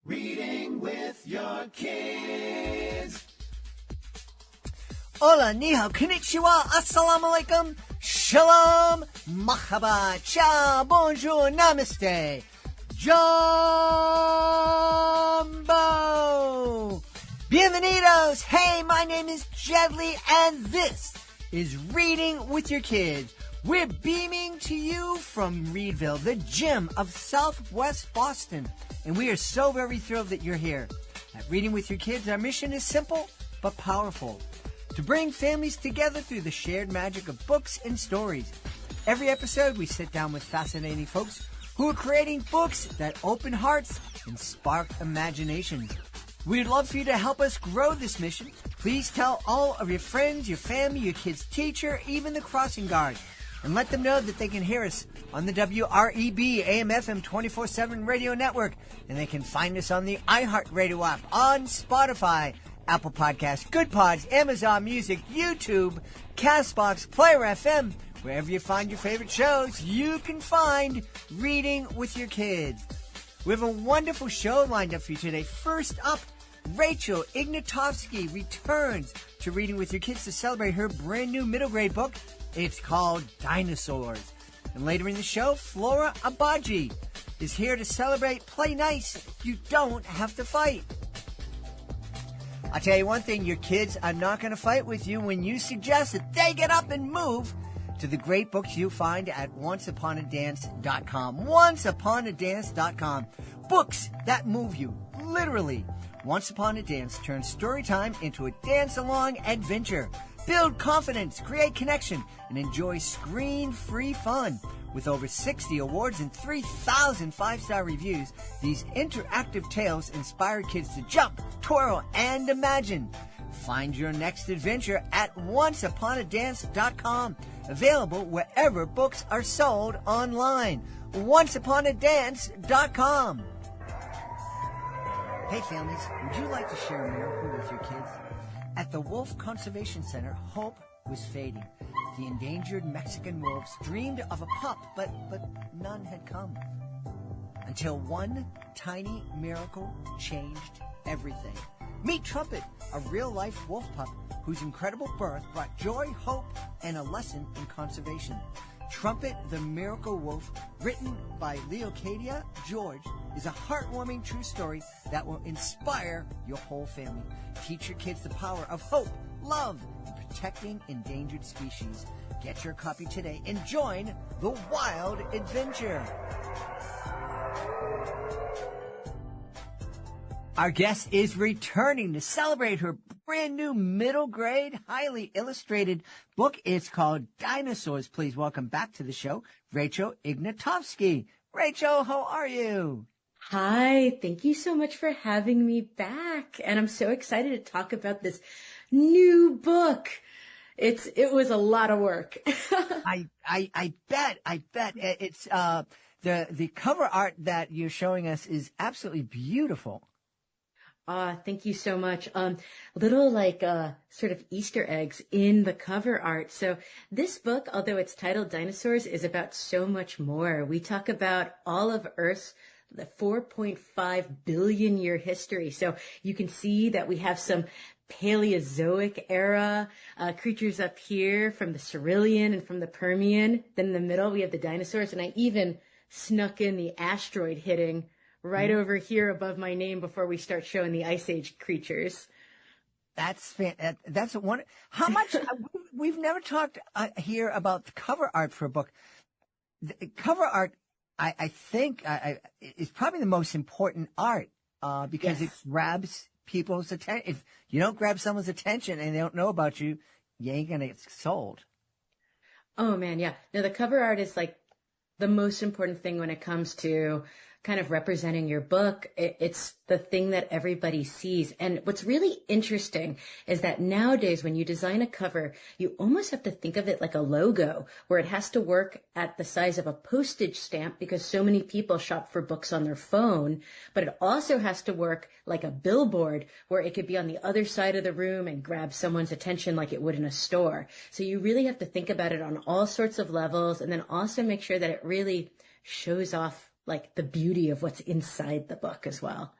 Reading with your kids. Hola, ni hao, konnichiwa, assalamu alaikum, shalom, mahaba, ciao, bonjour, namaste, jumbo, bienvenidos. Hey, my name is Jedley, and this is Reading with Your Kids. We're beaming to you from Reedville, the gem of Southwest Boston, and we are so very thrilled that you're here. At Reading with Your Kids, our mission is simple but powerful: to bring families together through the shared magic of books and stories. Every episode, we sit down with fascinating folks who are creating books that open hearts and spark imaginations. We'd love for you to help us grow this mission. Please tell all of your friends, your family, your kids' teacher, even the crossing guard, and let them know that they can hear us on the WREB AM/FM 24/7 radio network, and they can find us on the iHeartRadio app, on Spotify, Apple Podcasts, Good Pods, Amazon Music, YouTube, CastBox, Player FM. Wherever you find your favorite shows, you can find Reading with Your Kids. We have a wonderful show lined up for you today. First up, Rachel Ignotofsky returns to Reading with Your Kids to celebrate her brand new middle grade book. It's called Dinosaurs. And later in the show, Flora Agbaje is here to celebrate Play Nice. You don't have to fight. I'll tell you one thing, your kids are not going to fight with you when you suggest that they get up and move to the great books you find at onceuponadance.com. Onceuponadance.com. Books that move you, literally. Once Upon a Dance turns story time into a dance-along adventure. Build confidence, create connection, and enjoy screen-free fun. With over 60 awards and 3,000 five-star reviews, these interactive tales inspire kids to jump, twirl, and imagine. Find your next adventure at onceuponadance.com. Available wherever books are sold online. onceuponadance.com. Hey families, would you like to share a miracle with your kids? At the Wolf Conservation Center, hope was fading. The endangered Mexican wolves dreamed of a pup, but none had come. Until one tiny miracle changed everything. Meet Trumpet, a real-life wolf pup whose incredible birth brought joy, hope, and a lesson in conservation. Trumpet the Miracle Wolf, written by Leocadia George, is a heartwarming true story that will inspire your whole family. Teach your kids the power of hope, love, and protecting endangered species. Get your copy today and join the wild adventure. Our guest is returning to celebrate her brand new middle grade, highly illustrated book. It's called Dinosaurs. Please welcome back to the show, Rachel Ignotofsky. Rachel, how are you? Hi, thank you so much for having me back. And I'm so excited to talk about this new book. It was a lot of work. I bet. It's the cover art that you're showing us is absolutely beautiful. Thank you so much. Little sort of Easter eggs in the cover art. So this book, although it's titled Dinosaurs, is about so much more. We talk about all of Earth's the 4.5 billion year history. So you can see that we have some Paleozoic era creatures up here from the Silurian and from the Permian. Then in the middle, we have the dinosaurs. And I even snuck in the asteroid hitting right over here above my name before we start showing the Ice Age creatures. That's one. How much? We've never talked here about the cover art for a book. The cover art, I think, is probably the most important art because it grabs people's attention. If you don't grab someone's attention and they don't know about you, you ain't gonna get sold. Oh man, yeah. No, the cover art is like the most important thing when it comes to kind of representing your book. It's the thing that everybody sees. And what's really interesting is that nowadays when you design a cover, you almost have to think of it like a logo where it has to work at the size of a postage stamp because so many people shop for books on their phone, but it also has to work like a billboard where it could be on the other side of the room and grab someone's attention like it would in a store. So you really have to think about it on all sorts of levels and then also make sure that it really shows off like the beauty of what's inside the book as well.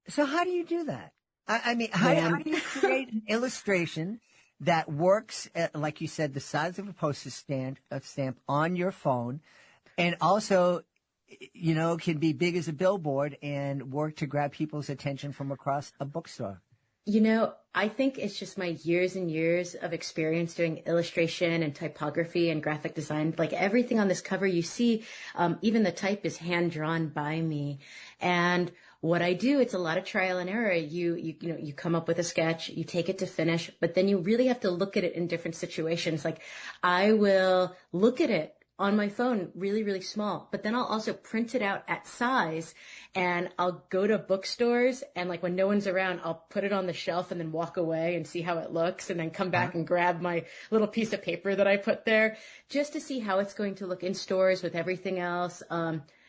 So how do you do that? I mean, how Man. do you create an illustration that works, like you said, the size of a postage stamp on your phone, and also, can be big as a billboard and work to grab people's attention from across a bookstore? I think it's just my years and years of experience doing illustration and typography and graphic design. Like everything on this cover you see, even the type is hand drawn by me. And what I do, it's a lot of trial and error. You come up with a sketch, you take it to finish, but then you really have to look at it in different situations. Like I will look at it on my phone really, really small, but then I'll also print it out at size, and I'll go to bookstores, and like when no one's around, I'll put it on the shelf and then walk away and see how it looks, and then come back and grab my little piece of paper that I put there just to see how it's going to look in stores with everything else.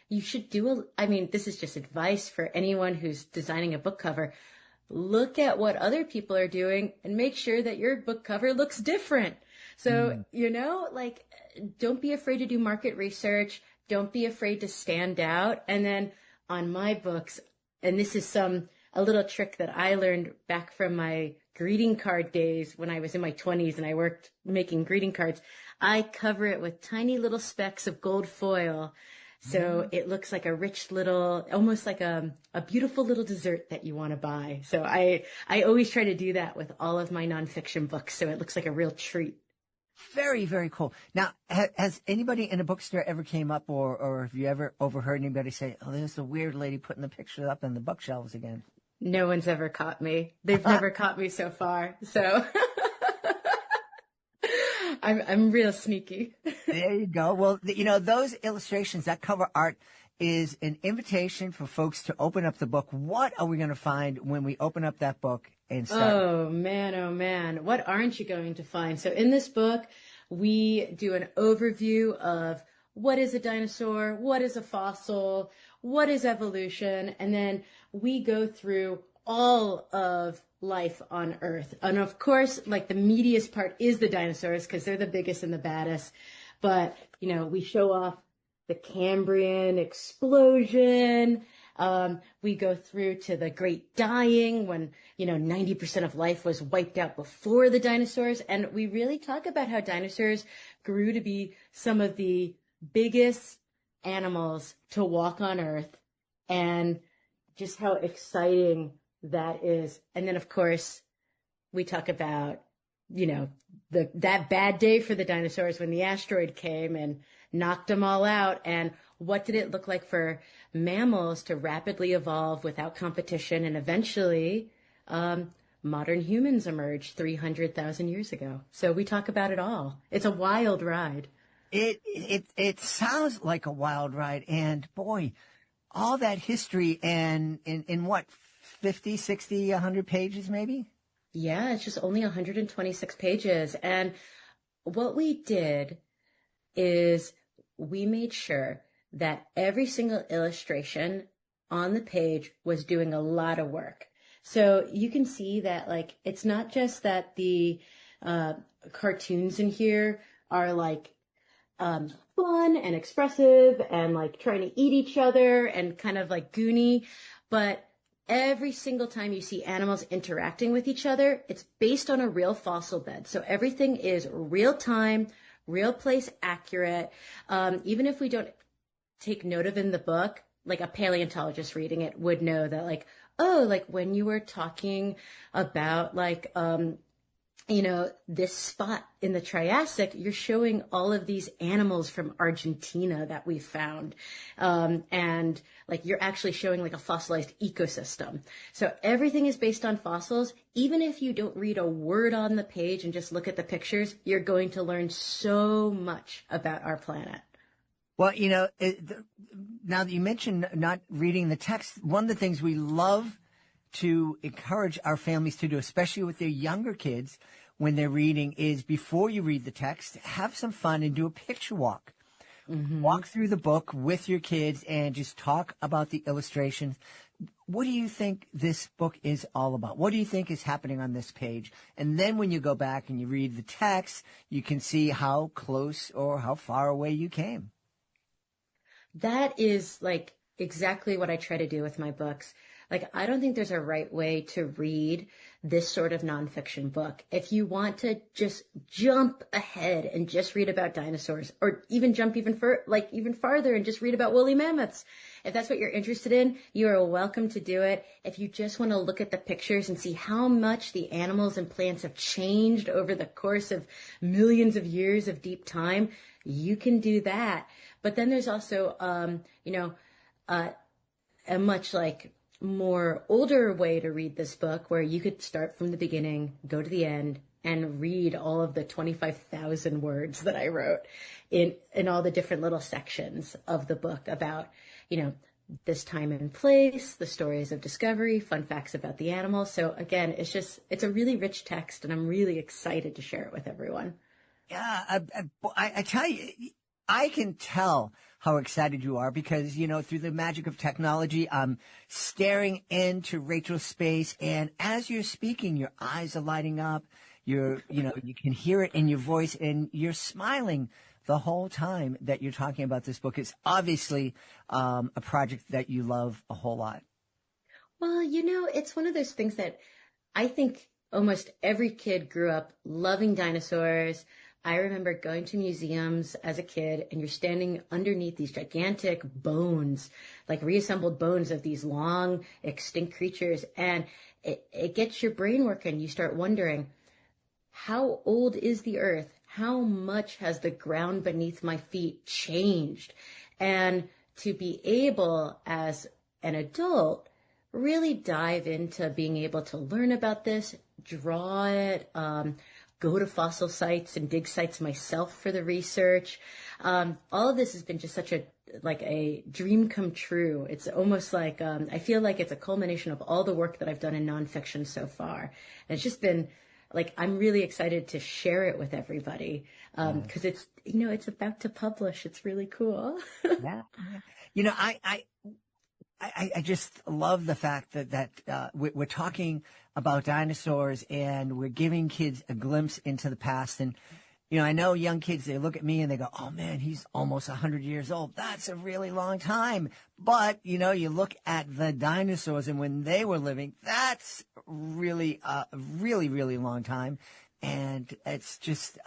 You should this is just advice for anyone who's designing a book cover. Look at what other people are doing and make sure that your book cover looks different. So, don't be afraid to do market research. Don't be afraid to stand out. And then on my books, and this is a little trick that I learned back from my greeting card days when I was in my 20s and I worked making greeting cards, I cover it with tiny little specks of gold foil. So it looks like a rich little, almost like a beautiful little dessert that you want to buy. So I always try to do that with all of my nonfiction books. So it looks like a real treat. Very, very cool. Now, has anybody in a bookstore ever came up, or have you ever overheard anybody say, "Oh, there's the weird lady putting the picture up in the bookshelves again"? No one's ever caught me. They've never caught me so far. So I'm real sneaky. There you go. Well, those illustrations, that cover art is an invitation for folks to open up the book. What are we going to find when we open up that book and start? Oh, man. What aren't you going to find? So in this book, we do an overview of what is a dinosaur, what is a fossil, what is evolution, and then we go through all of life on Earth. And of course, like the meatiest part is the dinosaurs because they're the biggest and the baddest. But, we show off the Cambrian explosion. We go through to the Great Dying when, 90% of life was wiped out before the dinosaurs. And we really talk about how dinosaurs grew to be some of the biggest animals to walk on Earth and just how exciting that is. And then, of course, we talk about, that bad day for the dinosaurs when the asteroid came and knocked them all out. And what did it look like for mammals to rapidly evolve without competition? And eventually, modern humans emerged 300,000 years ago. So we talk about it all. It's a wild ride. It sounds like a wild ride. And boy, all that history and in what, 50, 60, 100 pages maybe? Yeah, it's just only 126 pages. And what we did is we made sure that every single illustration on the page was doing a lot of work. So you can see that, like, it's not just that the cartoons in here are like fun and expressive and like trying to eat each other and kind of like goony, but every single time you see animals interacting with each other, it's based on a real fossil bed. So everything is real time, real place accurate. Even if we don't take note of in the book, like a paleontologist reading it would know that, like, oh, like when you were talking about like, this spot in the Triassic, you're showing all of these animals from Argentina that we found. And like, you're actually showing like a fossilized ecosystem. So everything is based on fossils. Even if you don't read a word on the page and just look at the pictures, you're going to learn so much about our planet. Well, now that you mentioned not reading the text, one of the things we love to encourage our families to do, especially with their younger kids when they're reading, is before you read the text, have some fun and do a picture walk. Mm-hmm. Walk through the book with your kids and just talk about the illustrations. What do you think this book is all about? What do you think is happening on this page? And then when you go back and you read the text, you can see how close or how far away you came. That is like exactly what I try to do with my books. Like, I don't think there's a right way to read this sort of nonfiction book. If you want to just jump ahead and just read about dinosaurs, or even jump even farther and just read about woolly mammoths, if that's what you're interested in, you are welcome to do it. If you just want to look at the pictures and see how much the animals and plants have changed over the course of millions of years of deep time, you can do that. But then there's also, a much more older way to read this book, where you could start from the beginning, go to the end, and read all of the 25,000 words that I wrote in all the different little sections of the book about, this time and place, the stories of discovery, fun facts about the animals. So again, it's a really rich text, and I'm really excited to share it with everyone. Yeah, I tell you, I can tell how excited you are because, through the magic of technology, I'm staring into Rachel's space, and as you're speaking, your eyes are lighting up. You can hear it in your voice, and you're smiling the whole time that you're talking about this book. It's obviously a project that you love a whole lot. Well, it's one of those things that I think almost every kid grew up loving dinosaurs. I remember going to museums as a kid, and you're standing underneath these gigantic bones, like reassembled bones of these long extinct creatures. And it gets your brain working. You start wondering, how old is the earth? How much has the ground beneath my feet changed? And to be able, as an adult, really dive into being able to learn about this, draw it, go to fossil sites and dig sites myself for the research. All of this has been just such a dream come true. It's almost like, I feel like it's a culmination of all the work that I've done in nonfiction so far. And it's just been I'm really excited to share it with everybody. Cause it's about to publish. It's really cool. Yeah. I just love the fact that we're talking about dinosaurs, and we're giving kids a glimpse into the past. And, I know young kids, they look at me and they go, oh man, he's almost 100 years old. That's a really long time. But, you look at the dinosaurs, and when they were living, that's really a really, really long time. And it's just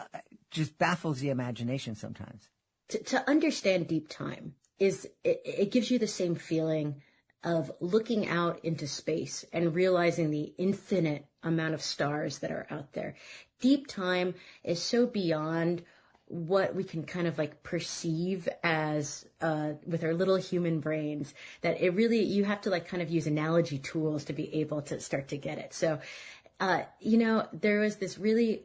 baffles the imagination sometimes. To understand deep time it gives you the same feeling of looking out into space and realizing the infinite amount of stars that are out there. Deep time is so beyond what we can kind of perceive as with our little human brains, that you have to kind of use analogy tools to be able to start to get it. So, there was this really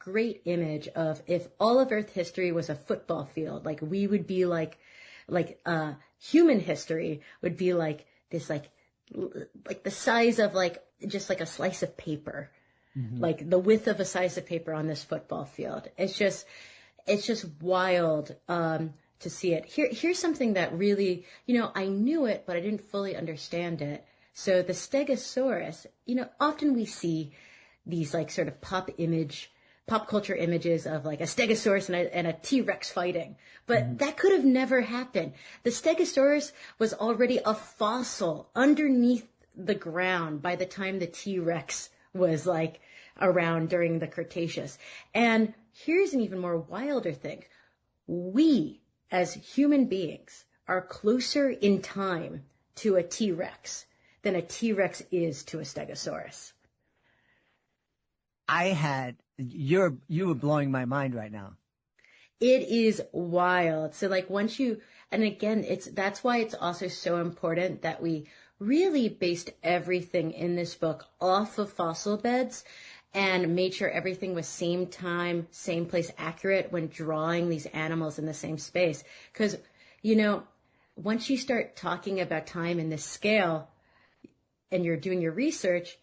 great image of, if all of Earth history was a football field, we would be human history would be this, the size of just a slice of paper, mm-hmm. The width of a slice of paper on this football field. It's just wild to see it. Here's something that really, I knew it, but I didn't fully understand it. So the Stegosaurus, often we see these sort of pop culture images of a Stegosaurus and a T-Rex fighting. But mm-hmm. that could have never happened. The Stegosaurus was already a fossil underneath the ground by the time the T-Rex was around during the Cretaceous. And here's an even more wilder thing. We, as human beings, are closer in time to a T-Rex than a T-Rex is to a Stegosaurus. You were blowing my mind right now. It is wild. So and again, that's why it's also so important that we really based everything in this book off of fossil beds and made sure everything was same time, same place accurate when drawing these animals in the same space. Because, once you start talking about time in this scale and you're doing your research,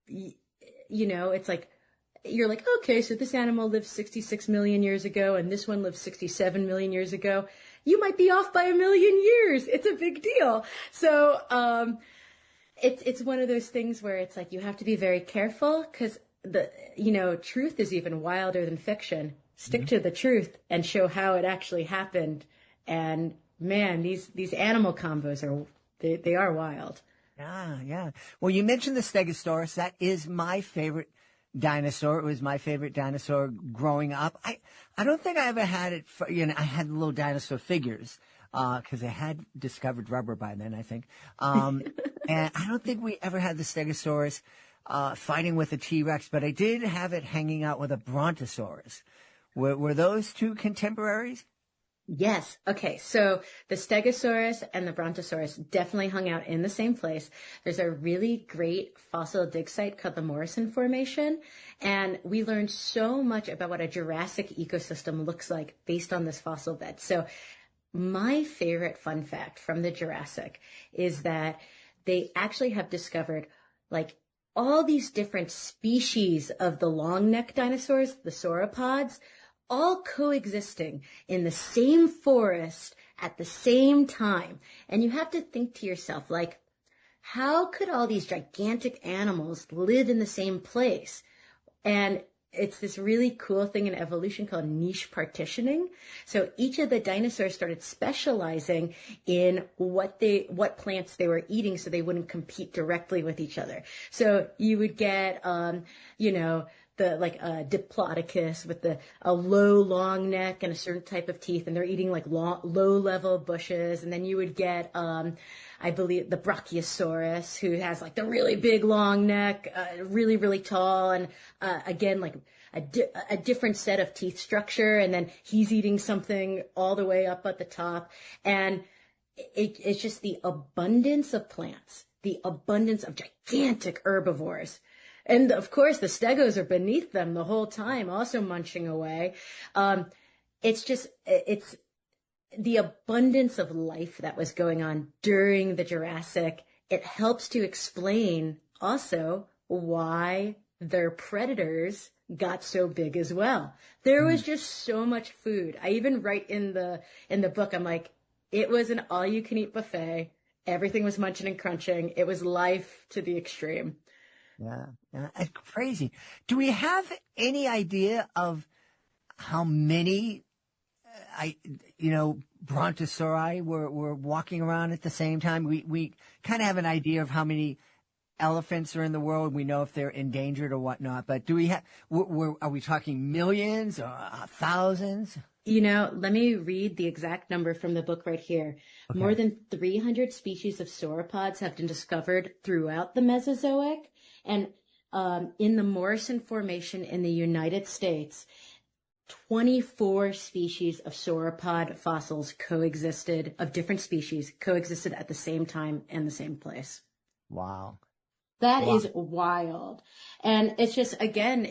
it's you're okay, so this animal lived 66 million years ago and this one lived 67 million years ago. You might be off by 1 million years. It's a big deal. So, it's one of those things where it's you have to be very careful, because truth is even wilder than fiction. Stick mm-hmm. to the truth and show how it actually happened. And man, these animal combos they are wild. Yeah. Well, you mentioned the Stegosaurus. That is my favorite dinosaur. It was my favorite dinosaur growing up. I don't think I ever had it. I had little dinosaur figures because I had discovered rubber by then, I think. And I don't think we ever had the Stegosaurus fighting with a T-Rex, but I did have it hanging out with a Brontosaurus. Were those two contemporaries? Yes. Okay. So the Stegosaurus and the Brontosaurus definitely hung out in the same place. There's a really great fossil dig site called the Morrison Formation. And we learned so much about what a Jurassic ecosystem looks like based on this fossil bed. So my favorite fun fact from the Jurassic is that they actually have discovered like all these different species of the long neck dinosaurs, the sauropods, all coexisting in the same forest at the same time. And you have to think to yourself, like, how could all these gigantic animals live in the same place? And it's this really cool thing in evolution called niche partitioning. So each of the dinosaurs started specializing in what plants they were eating so they wouldn't compete directly with each other. So you would get, the Diplodocus with a low long neck and a certain type of teeth, and they're eating like low level bushes. And then you would get I believe the Brachiosaurus, who has like the really big long neck, really really tall, and again like a different set of teeth structure. And then he's eating something all the way up at the top, and it's just the abundance of plants, the abundance of gigantic herbivores. And of course, the stegos are beneath them the whole time, also munching away. It's the abundance of life that was going on during the Jurassic. It helps to explain also why their predators got so big as well. There was just so much food. I even write in the book, I'm like, it was an all-you-can-eat buffet. Everything was munching and crunching. It was life to the extreme. Yeah, it's crazy. Do we have any idea of how many, brontosauri were walking around at the same time? We kind of have an idea of how many elephants are in the world. We know if they're endangered or whatnot. But do we have? Are we talking millions or thousands? Let me read the exact number from the book right here. Okay. More than 300 species of sauropods have been discovered throughout the Mesozoic. And in the Morrison Formation in the United States, 24 species of sauropod fossils of different species coexisted at the same time and the same place. Wow. That is wild. And it's just, again,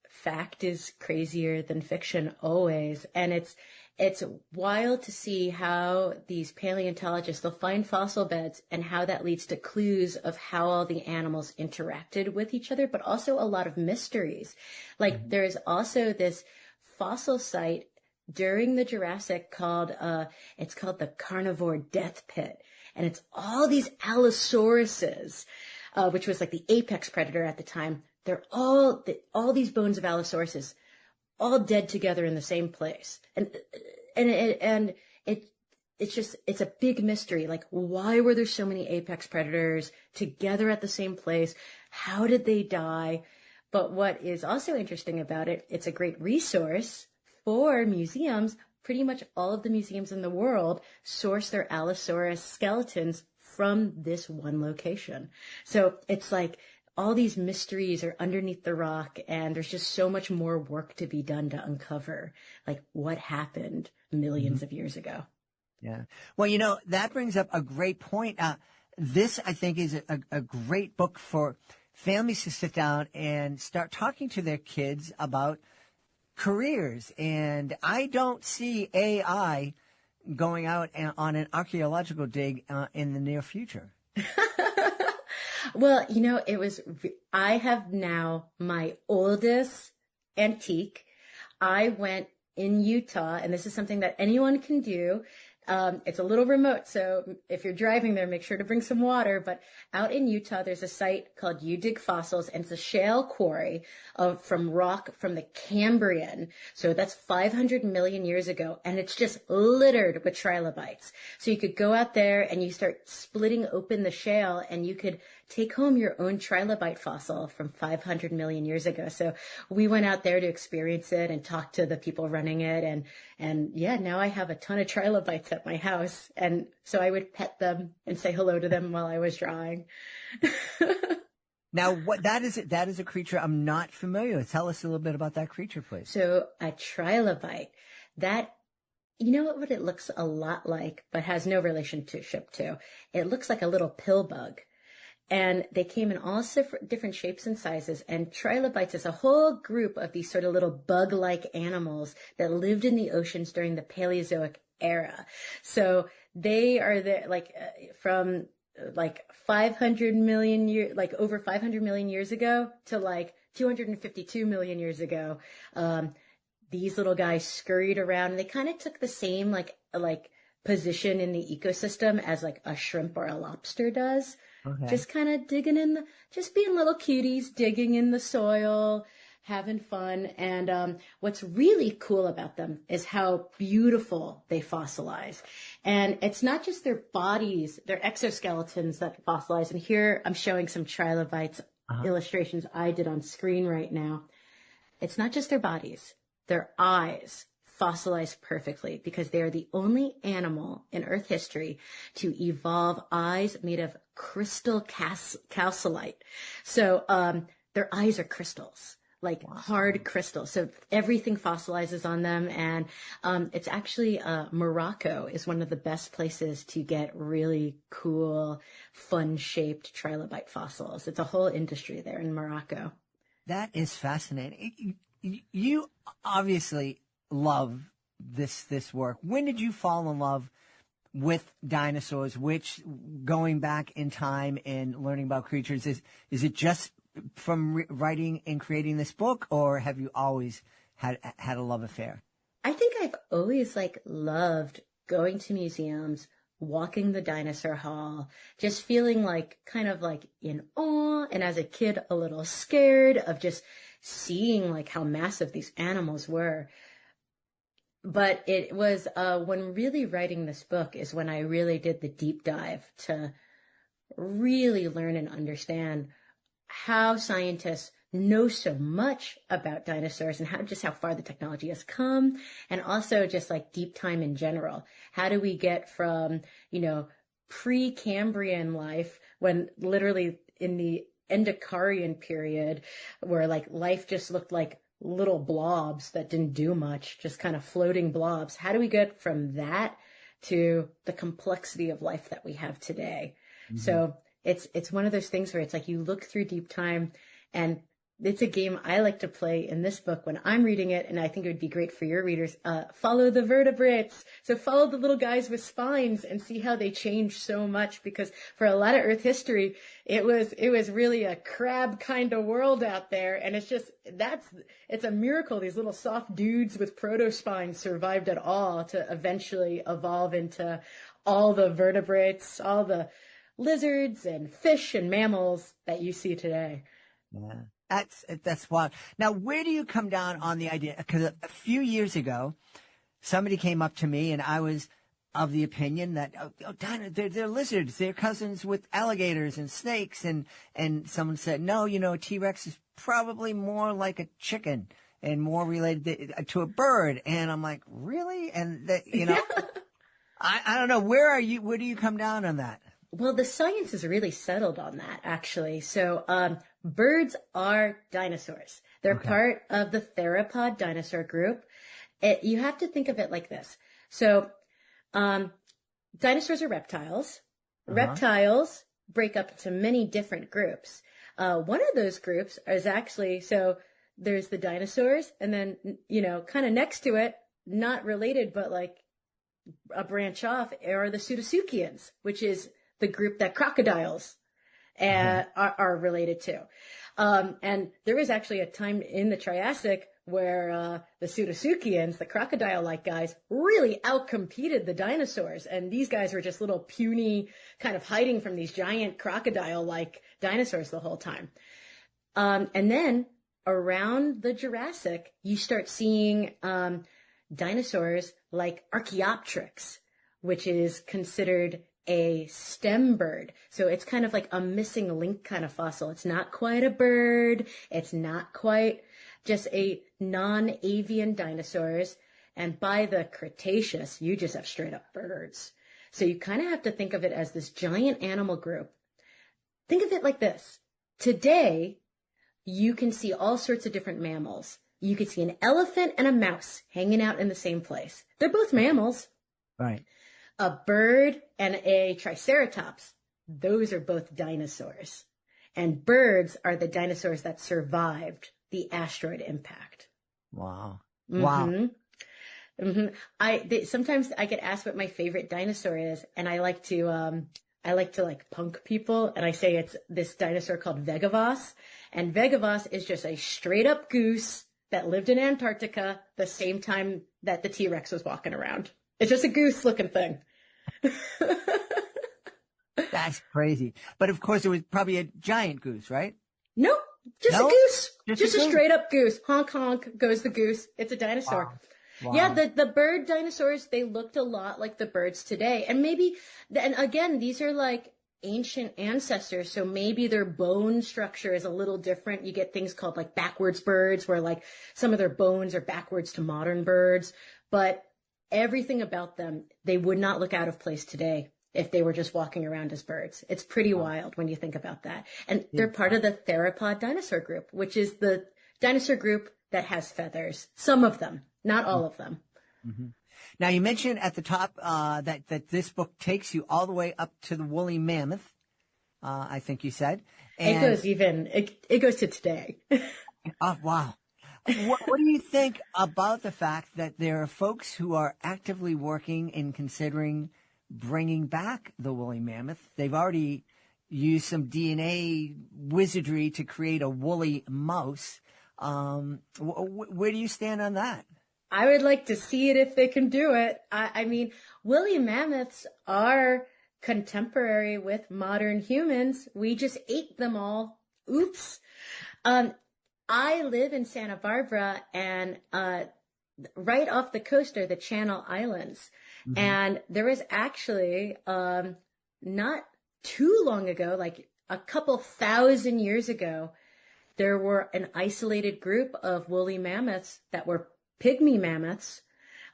fact is crazier than fiction always. And it's wild to see how these paleontologists, they'll find fossil beds and how that leads to clues of how all the animals interacted with each other, but also a lot of mysteries. Like there is also this fossil site during the Jurassic called the Carnivore Death Pit. And it's all these Allosauruses, which was like the apex predator at the time. They're all these bones of Allosauruses, all dead together in the same place. And it's a big mystery. Like, why were there so many apex predators together at the same place? How did they die? But what is also interesting about it, it's a great resource for museums. Pretty much all of the museums in the world source their Allosaurus skeletons from this one location. So it's like all these mysteries are underneath the rock, and there's just so much more work to be done to uncover, like, what happened millions of years ago. Yeah. Well, that brings up a great point. This, I think, is a great book for families to sit down and start talking to their kids about careers. And I don't see AI going out on an archaeological dig in the near future. Well, I have now my oldest antique. I went in Utah, and this is something that anyone can do. It's a little remote, so if you're driving there, make sure to bring some water. But out in Utah, there's a site called You Dig Fossils, and it's a shale quarry from rock from the Cambrian. So that's 500 million years ago, and it's just littered with trilobites. So you could go out there and you start splitting open the shale, and you could take home your own trilobite fossil from 500 million years ago. So we went out there to experience it and talk to the people running it. And yeah, now I have a ton of trilobites at my house. And so I would pet them and say hello to them while I was drawing. Now, that is a creature I'm not familiar with. Tell us a little bit about that creature, please. So a trilobite, you know what it looks a lot like, but has no relationship to? It looks like a little pill bug. And they came in all different shapes and sizes. And trilobites is a whole group of these sort of little bug-like animals that lived in the oceans during the Paleozoic era. So they are from 500 million years, like over 500 million years ago to like 252 million years ago. These little guys scurried around, and they kind of took the same like position in the ecosystem as like a shrimp or a lobster does. Okay. Just kind of just being little cuties, digging in the soil, having fun. And what's really cool about them is how beautiful they fossilize. And it's not just their bodies, their exoskeletons that fossilize. And here I'm showing some trilobites illustrations I did on screen right now. It's not just their bodies, their eyes fossilize perfectly, because they are the only animal in Earth history to evolve eyes made of crystal calcite. So their eyes are crystals, like hard crystals. So everything fossilizes on them. And it's actually Morocco is one of the best places to get really cool, fun-shaped trilobite fossils. It's a whole industry there in Morocco. That is fascinating. You obviously love this work. When did you fall in love with dinosaurs? Which, going back in time and learning about creatures, is it just from writing and creating this book, or have you always had a love affair? I think I've always loved going to museums, walking the dinosaur hall, just feeling kind of in awe, and as a kid a little scared of just seeing how massive these animals were. But it was when really writing this book is when I really did the deep dive to really learn and understand how scientists know so much about dinosaurs and how far the technology has come, and also just deep time in general. How do we get from, pre-Cambrian life, when literally in the Endicarian period, where life just looked like little blobs that didn't do much, just kind of floating blobs. How do we get from that to the complexity of life that we have today? Mm-hmm. So it's one of those things where it's you look through deep time, and it's a game I like to play in this book when I'm reading it, and I think it would be great for your readers. Follow the vertebrates. So follow the little guys with spines and see how they change so much, because for a lot of Earth history, it was really a crab kind of world out there. And it's a miracle these little soft dudes with protospines survived at all to eventually evolve into all the vertebrates, all the lizards and fish and mammals that you see today. Yeah. That's wild. Now, where do you come down on the idea? Because a few years ago, somebody came up to me, and I was of the opinion that they're lizards, they're cousins with alligators and snakes, and someone said, no, T-Rex is probably more like a chicken and more related to a bird. And I'm like, really? And I don't know. Where do you come down on that? Well, the science is really settled on that, actually. So, birds are dinosaurs. They're part of the theropod dinosaur group. You have to think of it like this. So, dinosaurs are reptiles. Reptiles break up into many different groups. One of those groups is actually, so there's the dinosaurs, and then, kind of next to it, not related, but a branch off, are the Pseudotsuchians, which is the group that crocodiles are related to. And there was actually a time in the Triassic where the Pseudotsuchians, the crocodile-like guys, really outcompeted the dinosaurs. And these guys were just little puny, kind of hiding from these giant crocodile-like dinosaurs the whole time. And then around the Jurassic, you start seeing dinosaurs like Archaeopteryx, which is considered a stem bird. So it's kind of like a missing link kind of fossil. It's not quite a bird. It's not quite just a non-avian dinosaurs. And by the Cretaceous, you just have straight up birds. So you kind of have to think of it as this giant animal group. Think of it like this. Today, you can see all sorts of different mammals. You could see an elephant and a mouse hanging out in the same place. They're both mammals. Right. A bird and a triceratops, those are both dinosaurs. And birds are the dinosaurs that survived the asteroid impact. Wow. Mm-hmm. Wow. Mm-hmm. Sometimes I get asked what my favorite dinosaur is, and I like to like punk people, and I say it's this dinosaur called Vegavos. And Vegavos is just a straight up goose that lived in Antarctica the same time that the T-Rex was walking around. It's just a goose looking thing. That's crazy. But of course, it was probably a giant goose, right? Nope. Just No? a goose. Just a goose. Straight up goose. Honk, honk goes the goose. It's a dinosaur. Wow. Wow. Yeah, the bird dinosaurs, they looked a lot like the birds today. And again, these are like ancient ancestors. So maybe their bone structure is a little different. You get things called like backwards birds, where like some of their bones are backwards to modern birds. But everything about them, they would not look out of place today if they were just walking around as birds. It's pretty wild when you think about that. And they're part of the theropod dinosaur group, which is the dinosaur group that has feathers. Some of them, not all of them. Mm-hmm. Now, you mentioned at the top that this book takes you all the way up to the woolly mammoth, I think you said. And It goes to today. Oh, wow. What do you think about the fact that there are folks who are actively working and considering bringing back the woolly mammoth? They've already used some DNA wizardry to create a woolly mouse. Where do you stand on that? I would like to see it if they can do it. I mean, woolly mammoths are contemporary with modern humans. We just ate them all. Oops. I live in Santa Barbara, and right off the coast are the Channel Islands. Mm-hmm. And there was actually not too long ago, like a couple thousand years ago, there were an isolated group of woolly mammoths that were pygmy mammoths.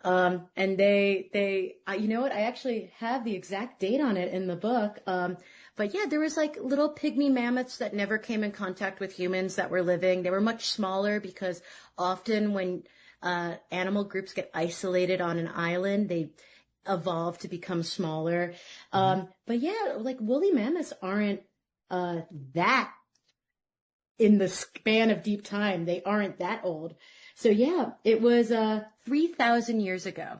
And you know what? I actually have the exact date on it in the book. But yeah, there was like little pygmy mammoths that never came in contact with humans that were living. They were much smaller because often when animal groups get isolated on an island, they evolve to become smaller. But yeah, like woolly mammoths aren't that in the span of deep time. They aren't that old. So yeah, it was 3,000 years ago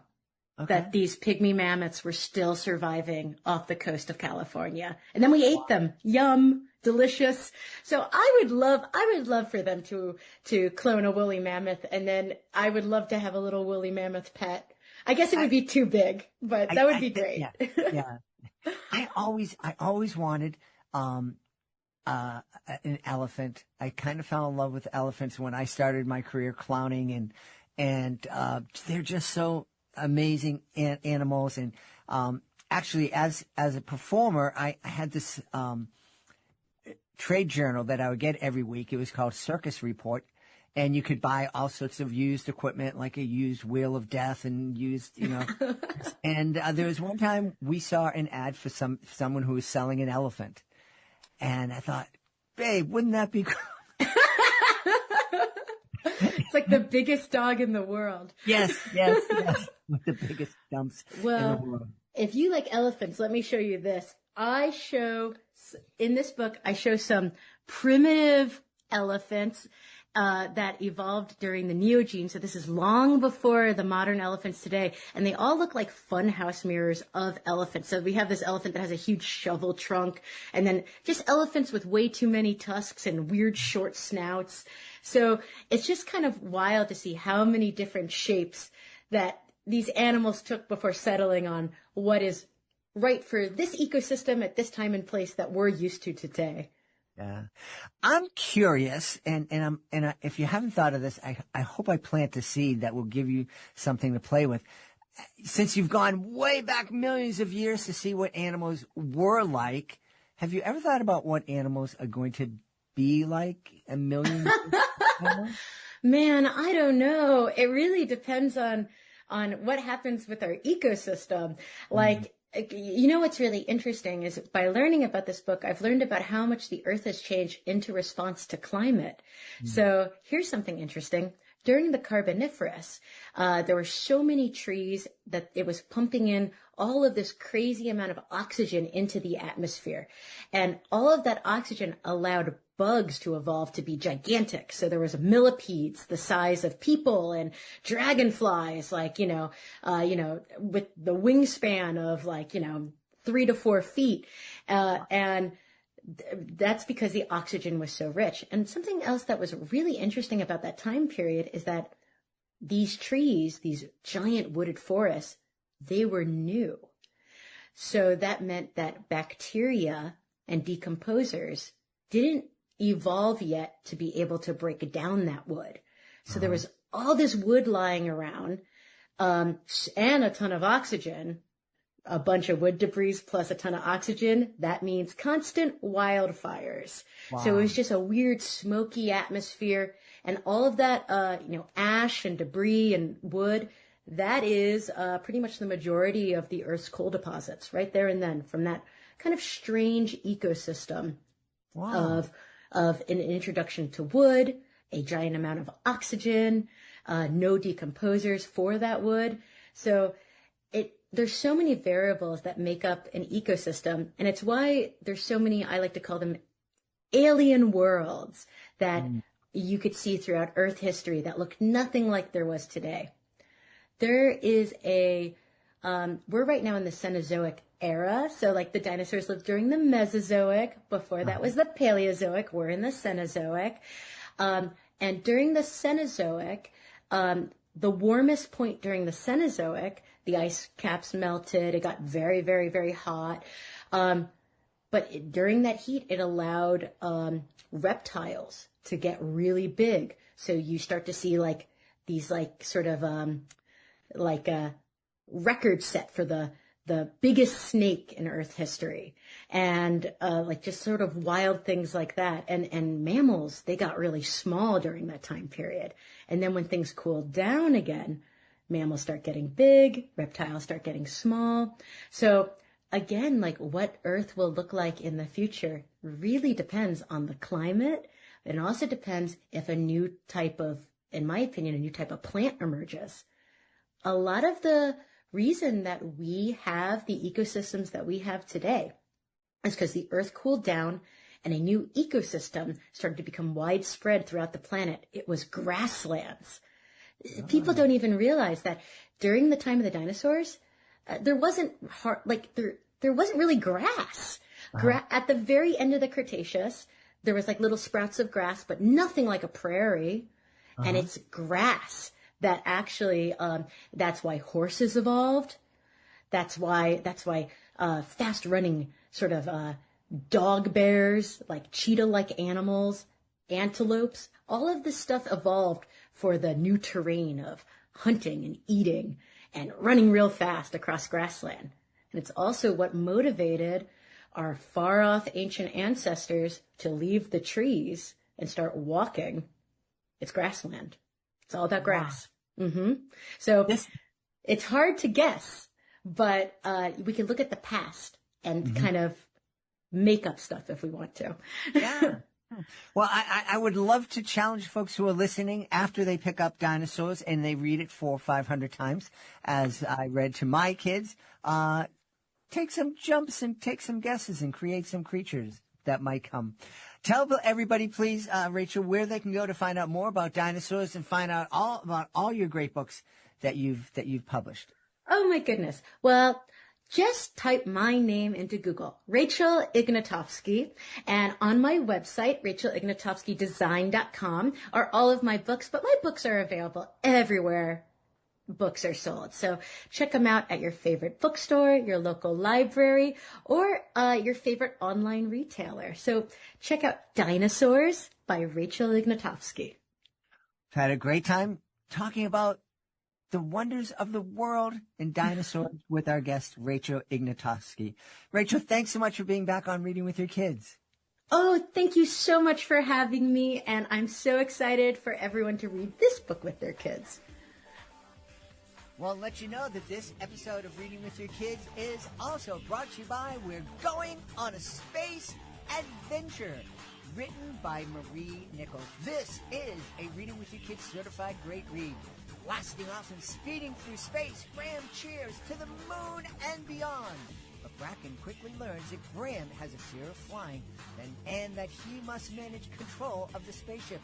that these pygmy mammoths were still surviving off the coast of California. And then we ate them. Yum, delicious. So I would love for them to clone a woolly mammoth, and then I would love to have a little woolly mammoth pet. I guess it would be too big, but that would be great. Yeah. I always wanted an elephant. I kind of fell in love with elephants when I started my career clowning, and they're just so amazing animals. And actually, as a performer, I had this trade journal that I would get every week. It was called Circus Report. And you could buy all sorts of used equipment, like a used Wheel of Death and used, And there was one time we saw an ad for someone who was selling an elephant. And I thought, babe, wouldn't that be cool? It's like the biggest dog in the world. Yes. The biggest dumps in the world. If you like elephants, let me show you this. In this book, I show some primitive elephants. that evolved during the Neogene. So this is long before the modern elephants today. And they all look like fun house mirrors of elephants. So we have this elephant that has a huge shovel trunk, and then just elephants with way too many tusks and weird short snouts. So it's just kind of wild to see how many different shapes that these animals took before settling on what is right for this ecosystem at this time and place that we're used to today. Yeah. I'm curious, and if you haven't thought of this, I hope I plant a seed that will give you something to play with. Since you've gone way back millions of years to see what animals were like, have you ever thought about what animals are going to be like a million years from now? Man, I don't know. It really depends on what happens with our ecosystem. Like, you know, what's really interesting is by learning about this book, I've learned about how much the earth has changed into response to climate. So here's something interesting. During the Carboniferous, there were so many trees that it was pumping in all of this crazy amount of oxygen into the atmosphere. And all of that oxygen allowed bugs to evolve to be gigantic. So there was millipedes the size of people and dragonflies, like, with the wingspan of 3 to 4 feet. And that's because the oxygen was so rich. And something else that was really interesting about that time period is that these trees, these giant wooded forests, they were new. So that meant that bacteria and decomposers didn't evolve yet to be able to break down that wood. So there was all this wood lying around, and a ton of oxygen. A bunch of wood debris plus a ton of oxygen, that means constant wildfires. Wow. So it was just a weird smoky atmosphere, and all of that, ash and debris and wood, that is pretty much the majority of the Earth's coal deposits right there and then from that kind of strange ecosystem of an introduction to wood, a giant amount of oxygen, no decomposers for that wood. So there's so many variables that make up an ecosystem, and it's why there's so many, I like to call them alien worlds that you could see throughout Earth history that look nothing like there was today. There is we're right now in the Cenozoic era. So like the dinosaurs lived during the Mesozoic. Before that was the Paleozoic. We're in the Cenozoic. And during the Cenozoic, the warmest point during the Cenozoic, the ice caps melted. It got very, very, very hot. But during that heat, it allowed reptiles to get really big. So you start to see like these sort of a record set for the biggest snake in Earth history, and just sort of wild things like that. And mammals, they got really small during that time period. And then when things cooled down again, mammals start getting big, reptiles start getting small. So again, like what Earth will look like in the future really depends on the climate. It also depends if a new type of, in my opinion, a new type of plant emerges. A lot of the reason that we have the ecosystems that we have today is because the Earth cooled down and a new ecosystem started to become widespread throughout the planet. It was grasslands. People don't even realize that during the time of the dinosaurs, there wasn't there wasn't really grass. At the very end of the Cretaceous, there was like little sprouts of grass, but nothing like a prairie. And it's grass that actually, that's why horses evolved. That's why fast running sort of dog bears, like cheetah-like animals, antelopes, all of this stuff evolved for the new terrain of hunting and eating and running real fast across grassland. And it's also what motivated our far-off ancient ancestors to leave the trees and start walking. It's grassland. It's all about grass. So it's hard to guess, but we can look at the past and kind of make up stuff if we want to. Yeah. Well, I would love to challenge folks who are listening after they pick up Dinosaurs and they read it 400 or 500 times, as I read to my kids, take some jumps and take some guesses and create some creatures. that might come. Tell everybody, please, Rachel, where they can go to find out more about dinosaurs and find out all about all your great books that you've published. Oh my goodness. Well, just type my name into Google, Rachel Ignotofsky, and on my website, rachelignotofskydesign.com, are all of my books, but my books are available everywhere books are sold. So check them out at your favorite bookstore, your local library, or your favorite online retailer. So check out Dinosaurs by Rachel Ignotofsky. I've had a great time talking about the wonders of the world and dinosaurs with our guest, Rachel Ignotofsky. Rachel, thanks so much for being back on Reading with Your Kids. Oh, thank you so much for having me, and I'm so excited for everyone to read this book with their kids. Well, I'll let you know that this episode of Reading with Your Kids is also brought to you by We're Going on a Space Adventure, written by Marie Nichols. This is a Reading with Your Kids certified great read. Blasting off and speeding through space, Graham cheers to the moon and beyond. But Bracken quickly learns that Graham has a fear of flying and that he must manage control of the spaceship.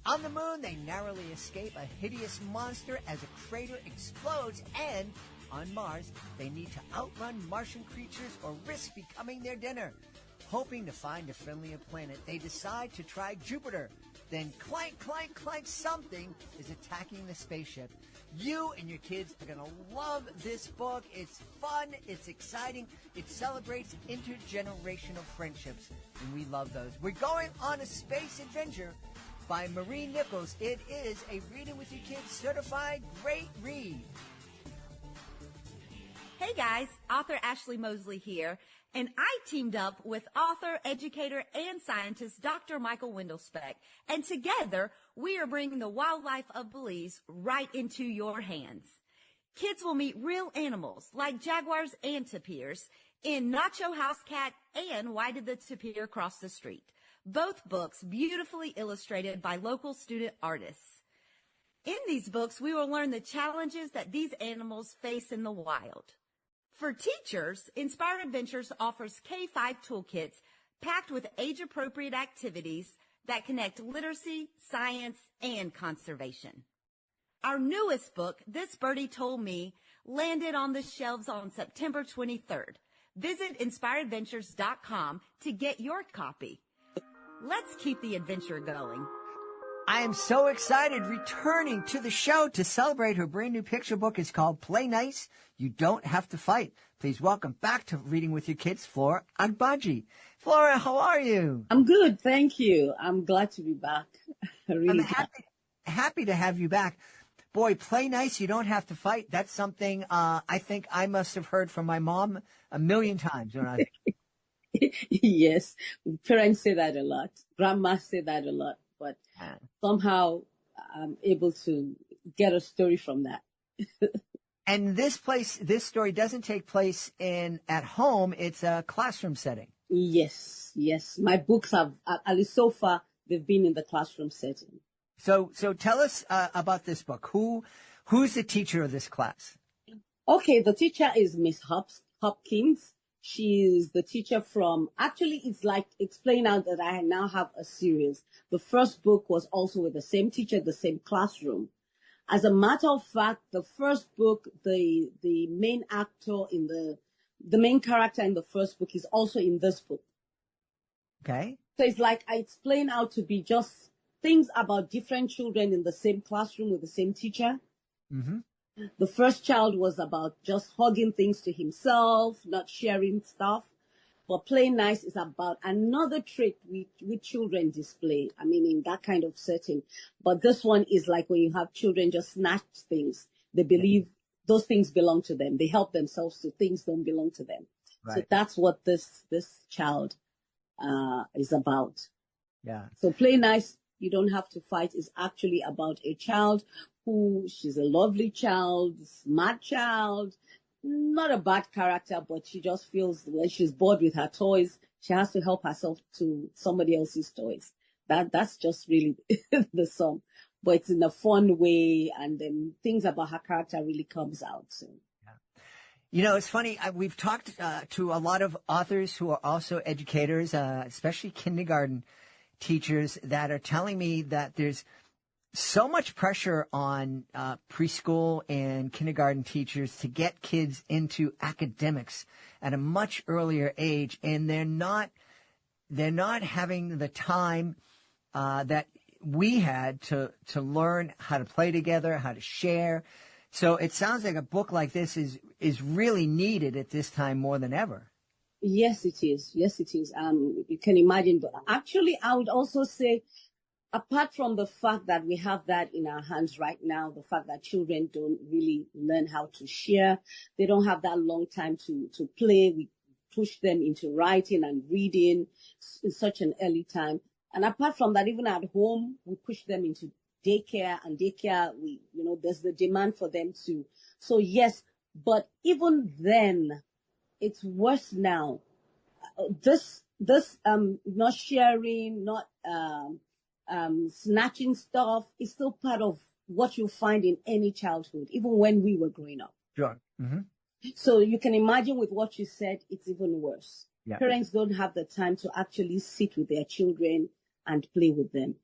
On the moon, they narrowly escape a hideous monster as a crater explodes, and on Mars, they need to outrun Martian creatures or risk becoming their dinner. Hoping to find a friendlier planet, they decide to try Jupiter. Then clank, clank, clank, something is attacking the spaceship. You and your kids are going to love this book. It's fun. It's exciting. It celebrates intergenerational friendships, and we love those. We're Going on a Space Adventure by Marie Nichols. It is a Reading with Your Kids certified great read. Hey guys, author Ashley Mosley here, and I teamed up with author, educator, and scientist Dr. Michael Wendelspeck, and together we are bringing the wildlife of Belize right into your hands. Kids will meet real animals like jaguars and tapirs in Nacho House Cat and Why Did the Tapir Cross the Street? Both books beautifully illustrated by local student artists. In these books, we will learn the challenges that these animals face in the wild. For teachers, Inspired Adventures offers K-5 toolkits packed with age-appropriate activities that connect literacy, science, and conservation. Our newest book, This Birdie Told Me, landed on the shelves on September 23rd. Visit inspiredadventures.com to get your copy. Let's keep the adventure going. I am so excited. Returning to the show to celebrate her brand new picture book is called Play Nice, You Don't Have to Fight. Please welcome back to Reading with Your Kids, Flora Agbaje. Flora, how are you? I'm good, thank you. I'm glad to be back. I'm happy to have you back. Boy, Play Nice, You Don't Have to Fight. That's something I think I must have heard from my mom a million times when I Yes, parents say that a lot. Grandma say that a lot, but somehow I'm able to get a story from that. And this story doesn't take place at home. It's a classroom setting. Yes. My books have, at least so far, they've been in the classroom setting. So tell us about this book. Who's the teacher of this class? Okay, the teacher is Miss Hopkins. She's the teacher actually it's like explain out that I now have a series. The first book was also with the same teacher, the same classroom. As a matter of fact, the first book, the main actor the main character in the first book is also in this book. Okay. So it's like I explain out to be just things about different children in the same classroom with the same teacher. Mm-hmm. The first child was about just hugging things to himself, not sharing stuff. But Play Nice is about another trait which children display. I mean, in that kind of setting. But this one is like when you have children just snatch things. They believe those things belong to them. They help themselves to things don't belong to them. Right. So that's what this child is about. Yeah. So Play Nice, You Don't Have to Fight is actually about a child she's a lovely child, smart child, not a bad character, but she just feels when she's bored with her toys, she has to help herself to somebody else's toys. That's just really the song. But it's in a fun way, and then things about her character really comes out. So. You know, it's funny. We've talked to a lot of authors who are also educators, especially kindergarten teachers, that are telling me that there's so much pressure on preschool and kindergarten teachers to get kids into academics at a much earlier age, and they're not having the time that we had to learn how to play together, how to share. So it sounds like a book like this is really needed at this time more than ever. Yes, it is. Yes, it is. You can imagine. But actually, I would also say, apart from the fact that we have that in our hands right now, the fact that children don't really learn how to share, they don't have that long time to play. We push them into writing and reading in such an early time. And apart from that, even at home, we push them into daycare, and daycare, there's the demand for them to. So yes, but even then, it's worse now. This not sharing, not snatching stuff is still part of what you find in any childhood, even when we were growing up. Sure. Mm-hmm. So you can imagine with what you said, it's even worse. Yeah. Parents don't have the time to actually sit with their children and play with them.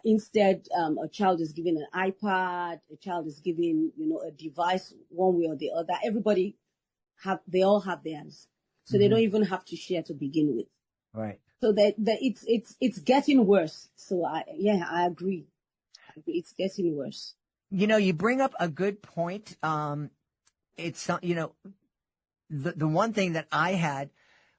Instead, a child is given an iPad, a child is given, a device one way or the other. They all have theirs. So they don't even have to share to begin with. Right. So that it's getting worse. So I agree. It's getting worse. You bring up a good point. It's, the one thing that I had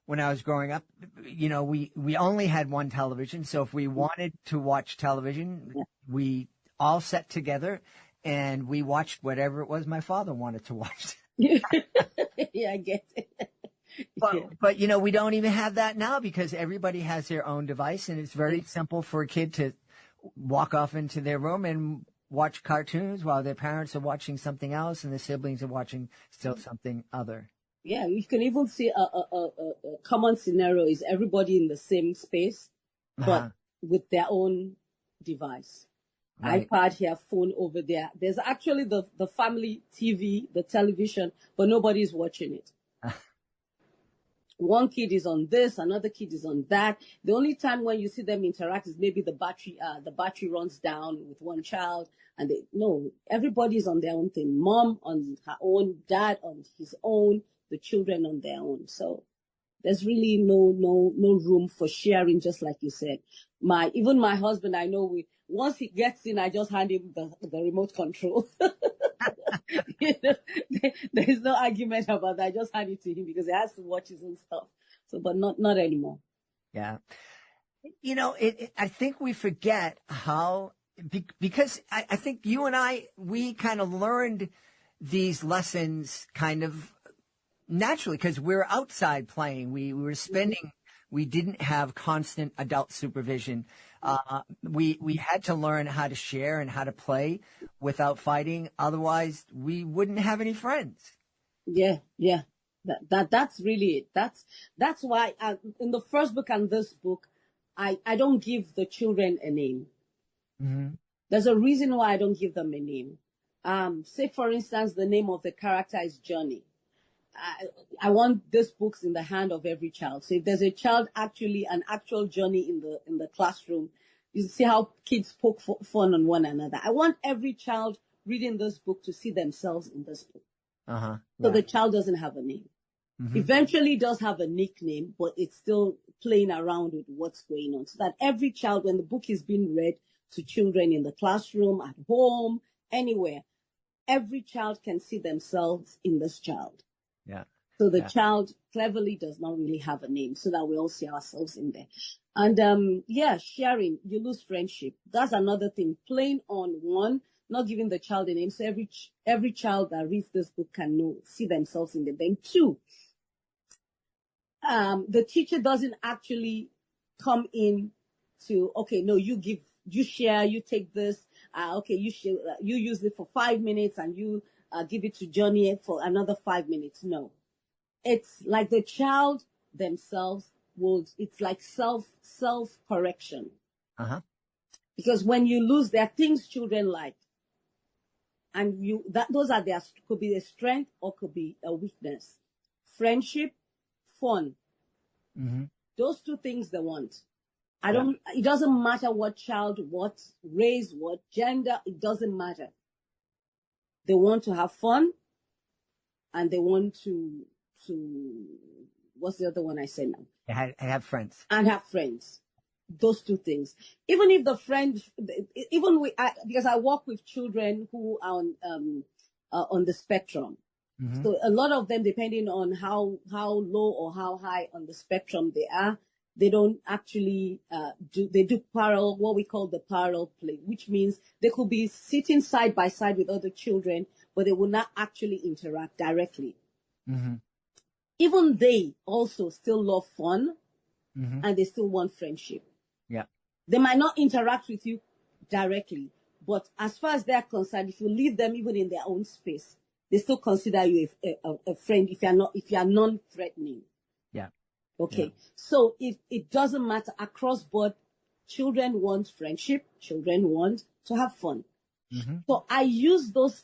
when I was growing up, we only had one television. So if we wanted to watch television, we all sat together and we watched whatever it was my father wanted to watch. Yeah, I get it. But we don't even have that now because everybody has their own device, and it's very simple for a kid to walk off into their room and watch cartoons while their parents are watching something else and the siblings are watching still something other. Yeah, you can even see a common scenario is everybody in the same space, but with their own device. Right. iPad here, phone over there. There's actually the family TV, the television, but nobody's watching it. One kid is on this, another kid is on that. The only time when you see them interact is maybe the battery runs down with one child, and everybody's on their own thing. Mom on her own, dad on his own, the children on their own. So there's really no room for sharing, just like you said. Even my husband, I know once he gets in, I just hand him the remote control. There's no argument about that. I just hand it to him because he has to watch his own stuff. So, but not anymore. Yeah. I think we forget how, because I think you and we kind of learned these lessons kind of naturally because we're outside playing. We were spending, we didn't have constant adult supervision. We had to learn how to share and how to play without fighting. Otherwise, we wouldn't have any friends. Yeah. That's really it. That's why in the first book and this book, I don't give the children a name. Mm-hmm. There's a reason why I don't give them a name. Say, for instance, the name of the character is Johnny. I want these books in the hand of every child. So if there's a child an actual Johnny in the classroom, you see how kids poke fun on one another. I want every child reading this book to see themselves in this book. Uh-huh. So the child doesn't have a name. Mm-hmm. Eventually does have a nickname, but it's still playing around with what's going on. So that every child, when the book is being read to children in the classroom, at home, anywhere, every child can see themselves in this child. Yeah. So the child cleverly does not really have a name so that we all see ourselves in there. And sharing, you lose friendship. That's another thing. Playing on one, not giving the child a name. So every child that reads this book can see themselves in there. Then two, the teacher doesn't actually come in to, okay, no, you share, you take this, you use it for 5 minutes and you give it to Johnny for another 5 minutes. No, it's like the child themselves it's like self correction. Uh-huh. Because when you lose, there are things children like. and those are their, could be a strength or could be a weakness. Friendship, fun. Mm-hmm. Those two things they want. It doesn't matter what child, what race, what gender, it doesn't matter. They want to have fun and they want to, what's the other one I said now? I have friends. And have friends. Those two things. Even if the friend, because I work with children who are on the spectrum. Mm-hmm. So a lot of them, depending on how low or how high on the spectrum they are, they don't actually they do parallel, what we call the parallel play, which means they could be sitting side by side with other children, but they will not actually interact directly. Mm-hmm. Even they also still love fun, mm-hmm. and they still want friendship. Yeah. They might not interact with you directly, but as far as they're concerned, if you leave them even in their own space, they still consider you a friend if you are non-threatening. Yeah. Okay. Yeah. So it doesn't matter across board. Children want friendship. Children want to have fun. Mm-hmm. So I use those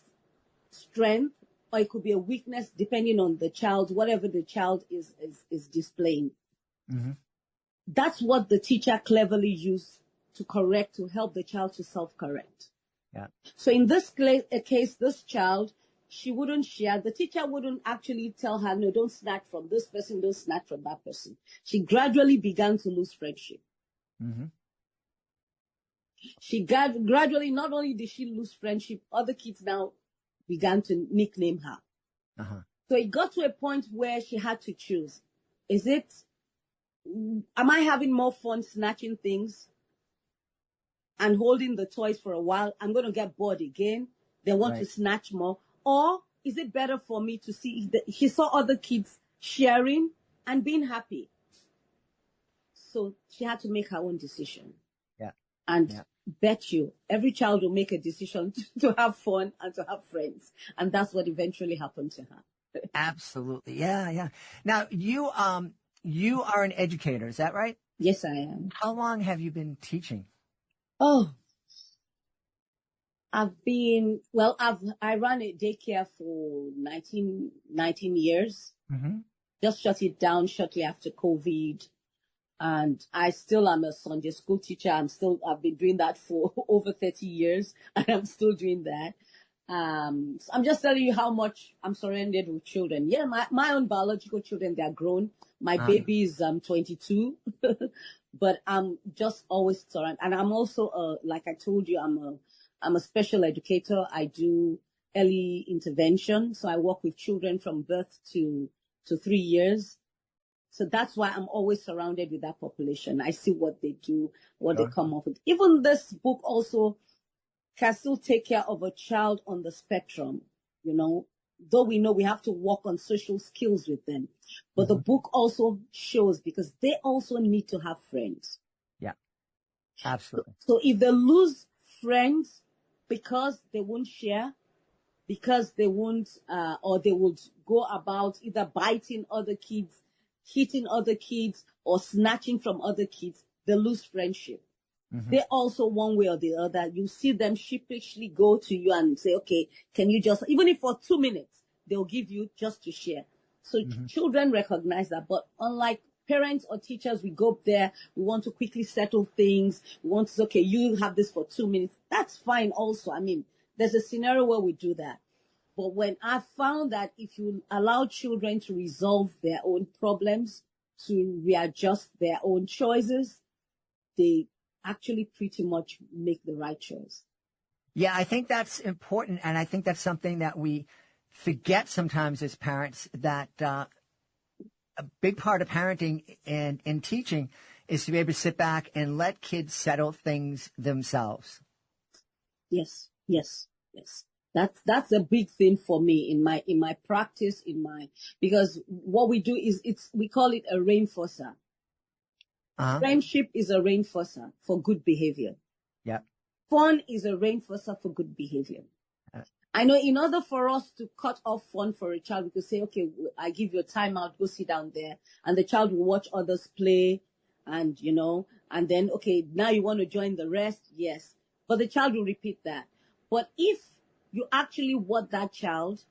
strengths, or it could be a weakness depending on the child, whatever the child is displaying. Mm-hmm. That's what the teacher cleverly used to help the child to self-correct. Yeah. So in this case, this child, she wouldn't share. The teacher wouldn't actually tell her, no, don't snatch from this person, don't snatch from that person. She gradually began to lose friendship. Mm-hmm. She gradually, not only did she lose friendship, other kids now began to nickname her. Uh-huh. So it got to a point where she had to choose. Am I having more fun snatching things and holding the toys for a while? I'm going to get bored again. They want to snatch more. Or is it better for me to see she saw other kids sharing and being happy? So she had to make her own decision. Yeah. And bet you, every child will make a decision to have fun and to have friends. And that's what eventually happened to her. Absolutely. Yeah, yeah. Now, you are an educator, is that right? Yes, I am. How long have you been teaching? Oh, I ran a daycare for 19 years. Mm-hmm. Just shut it down shortly after COVID. And I still am a Sunday school teacher. I've been doing that for over 30 years and I'm still doing that. So I'm just telling you how much I'm surrounded with children. Yeah, my own biological children, they're grown. My baby is 22, but I'm just always surrounded. And I'm also, like I told you, I'm a special educator. I do early intervention. So I work with children from birth to 3 years. So that's why I'm always surrounded with that population. I see what they do, what they come up with. Even this book also can still take care of a child on the spectrum, though we know we have to work on social skills with them. But the book also shows because they also need to have friends. Yeah, absolutely. So if they lose friends because they won't share, because they won't, or they would go about either biting other kids, hitting other kids, or snatching from other kids, they lose friendship. Mm-hmm. They also, one way or the other, you see them sheepishly go to you and say, okay, can you just, even if for 2 minutes, they'll give you just to share. So children recognize that. But unlike parents or teachers, we go up there, we want to quickly settle things. We want to say, okay, you have this for 2 minutes. That's fine also. I mean, there's a scenario where we do that. But when I found that if you allow children to resolve their own problems, to readjust their own choices, they actually pretty much make the right choice. Yeah, I think that's important. And I think that's something that we forget sometimes as parents, that a big part of parenting and teaching is to be able to sit back and let kids settle things themselves. Yes. That's a big thing for me in my practice, because what we do is we call it a reinforcer. Uh-huh. Friendship is a reinforcer for good behavior. Yeah. Fun is a reinforcer for good behavior. I know in order for us to cut off fun for a child, we could say, okay, I give you a timeout, go sit down there, and the child will watch others play, and and then, okay, now you want to join the rest? Yes. But the child will repeat that. But if you actually want that child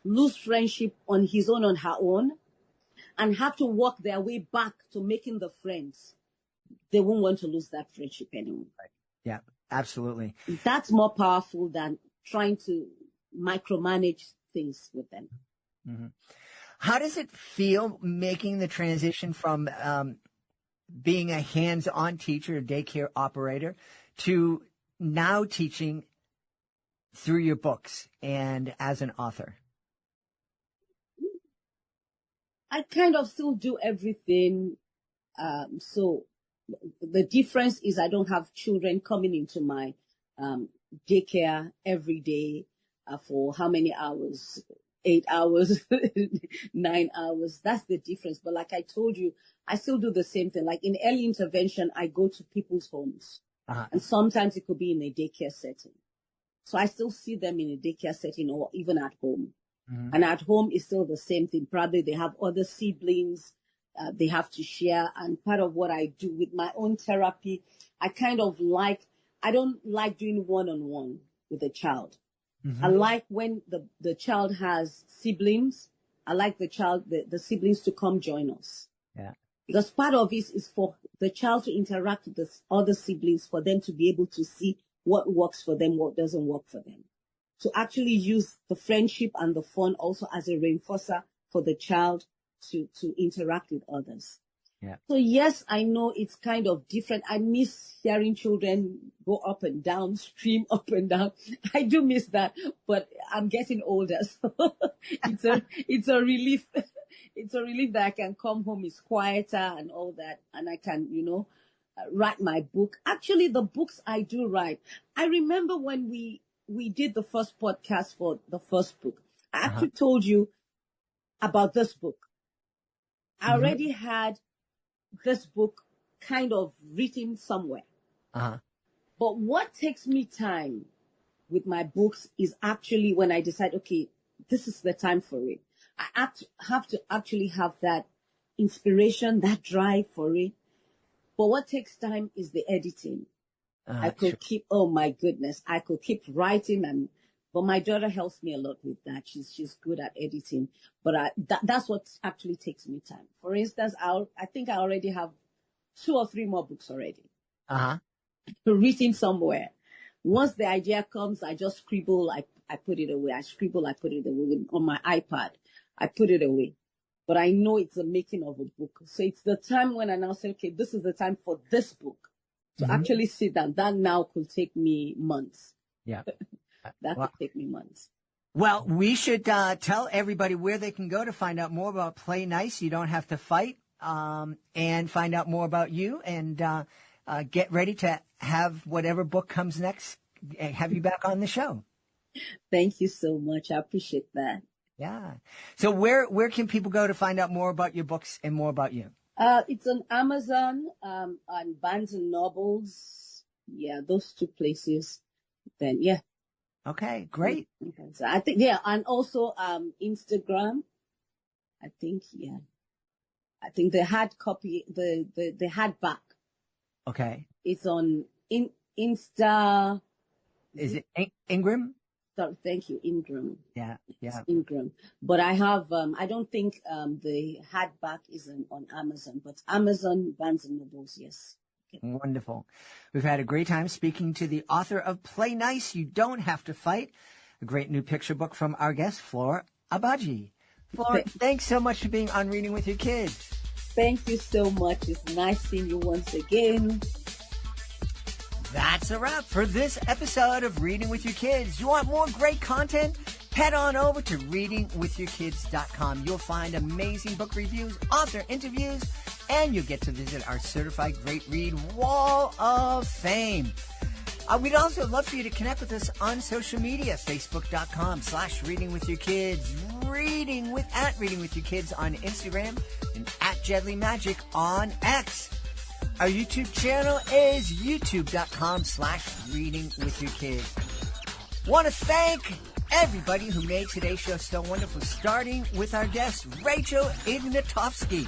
lose friendship on his own, on her own, and have to work their way back to making the friends. They won't want to lose that friendship anymore. Yeah, absolutely. That's more powerful than trying to micromanage things with them. Mm-hmm. How does it feel making the transition from being a hands-on teacher, a daycare operator, to now teaching through your books and as an author? I kind of still do everything. So the difference is I don't have children coming into my daycare every day for how many hours? 8 hours, 9 hours. That's the difference. But like I told you, I still do the same thing. Like in early intervention, I go to people's homes. And sometimes it could be in a daycare setting. So I still see them in a daycare setting or even at home. And at home is still the same thing. Probably they have other siblings they have to share. And part of what I do with my own therapy, I don't like doing one-on-one with a child. I like when the child has siblings. I like the siblings to come join us. Yeah. Because part of it is for the child to interact with the other siblings, for them to be able to see what works for them, what doesn't work for them. To actually use the friendship and the fun also as a reinforcer for the child to interact with others. Yeah. So yes, I know it's kind of different. I miss hearing children go up and down, scream up and down. I do miss that, but I'm getting older, so it's a relief. It's a relief that I can come home, it's quieter and all that, and I can, write my book. Actually, the books I do write. I remember when we did the first podcast for the first book. I actually told you about this book. I already had this book kind of written somewhere. But what takes me time with my books is actually when I decide, okay, this is the time for it. I have to actually have that inspiration, that drive for it. But what takes time is the editing. I could oh my goodness, I could keep writing, but my daughter helps me a lot with that. She's good at editing, but that's what actually takes me time. For instance, I think I already have 2 or 3 more books already. Written somewhere. Once the idea comes, I just scribble, I put it away. I scribble, I put it away on my iPad. I put it away. But I know it's the making of a book. So it's the time when I now say, okay, this is the time for this book. To actually sit down. That now could take me months. Yeah. That could take me months. Well, we should tell everybody where they can go to find out more about Play Nice. You don't have to fight, and find out more about you, and get ready to have whatever book comes next, have you back on the show. Thank you so much. I appreciate that. Yeah. So where can people go to find out more about your books and more about you? It's on Amazon, and Barnes and Nobles. Yeah, those 2 places. Then, yeah. Okay, great. Okay. So I think, yeah, and also Instagram. I think, yeah. I think the hard copy, the hardback. Okay. It's on Insta. Is it Ingram? Sorry, thank you, Ingram. Yeah. It's Ingram. But I have, I don't think the hardback is on Amazon, but Amazon, Barnes and Nobles, yes. Okay. Wonderful. We've had a great time speaking to the author of Play Nice, You Don't Have to Fight, a great new picture book from our guest, Flora Agbaje. Flora, thanks so much for being on Reading with Your Kids. Thank you so much. It's nice seeing you once again. That's a wrap for this episode of Reading with Your Kids. You want more great content? Head on over to readingwithyourkids.com. You'll find amazing book reviews, author interviews, and you'll get to visit our certified great read wall of fame. We'd also love for you to connect with us on social media, facebook.com/readingwithyourkids, Reading with Your Kids on Instagram, and @JedleyMagic on X. Our YouTube channel is youtube.com/readingwithyourkids. Want to thank everybody who made today's show so wonderful, starting with our guest, Rachel Ignotofsky.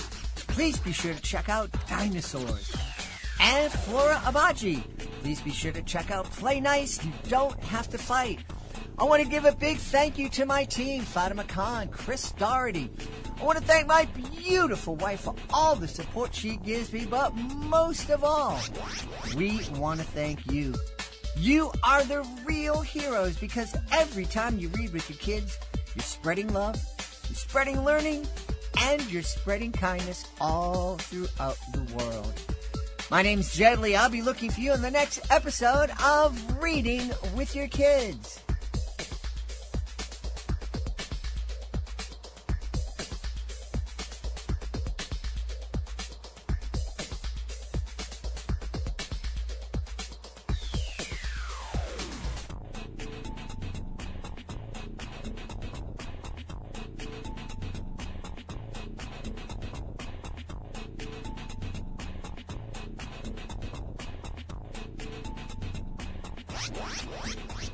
Please be sure to check out Dinosaurs. And Flora Agbaje, Please be sure to check out Play Nice. You don't have to fight. I want to give a big thank you to my team, Fatima Khan, Chris Doherty. I want to thank my beautiful wife for all the support she gives me, but most of all, we want to thank you. You are the real heroes because every time you read with your kids, you're spreading love, you're spreading learning, and you're spreading kindness all throughout the world. My name's Jed Lee. I'll be looking for you in the next episode of Reading with Your Kids. What?